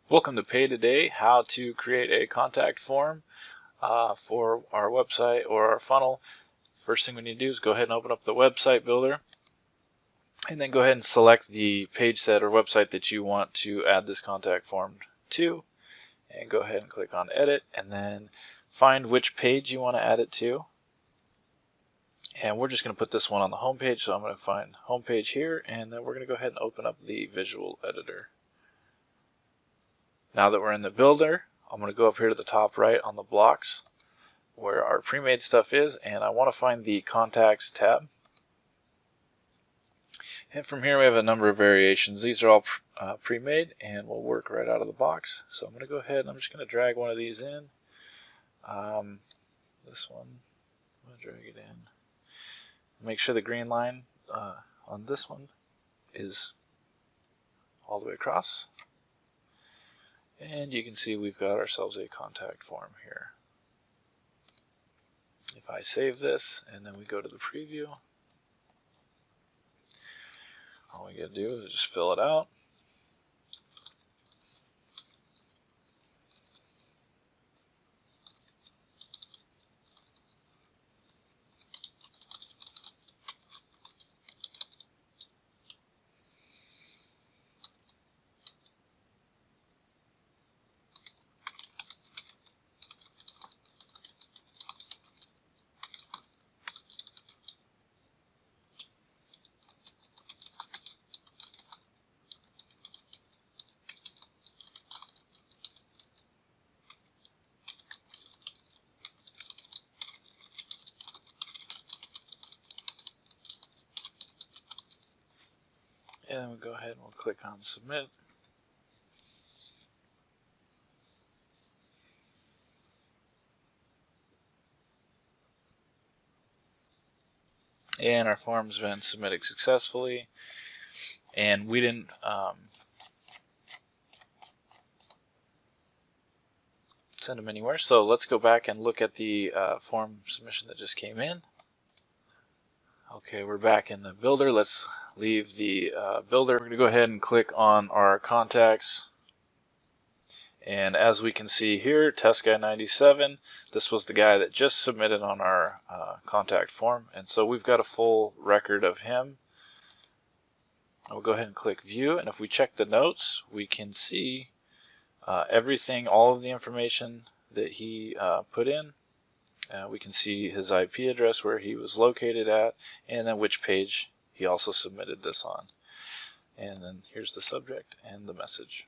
Welcome to PaidToday, how to create a contact form for our website or our funnel. First thing we need to do is go ahead and open up the website builder and then go ahead and select the page set or website that you want to add this contact form to, and go ahead and click on edit and then find which page you want to add it to. And we're just going to put this one on the home page, so I'm going to find home page here, and then we're going to go ahead and open up the visual editor. Now that we're in the builder, I'm going to go up here to the top right on the blocks where our pre-made stuff is, and I want to find the contacts tab. And from here we have a number of variations. These are all pre-made and will work right out of the box. So I'm going to go ahead and I'm just going to drag one of these in. This one, I'm going to drag it in. Make sure the green line on this one is all the way across. And you can see we've got ourselves a contact form here. If I save this and then we go to the preview, all we gotta do is just fill it out. And then we'll go ahead and we'll click on submit. And our form's been submitted successfully. And we didn't send them anywhere. So let's go back and look at the form submission that just came in. Okay, we're back in the builder. Let's leave the builder. We're going to go ahead and click on our contacts. And as we can see here, Test Guy 97, this was the guy that just submitted on our contact form. And so we've got a full record of him. We'll go ahead and click view. And if we check the notes, we can see everything, all of the information that he put in. We can see his IP address, where he was located at, and then which page he also submitted this on. And then here's the subject and the message.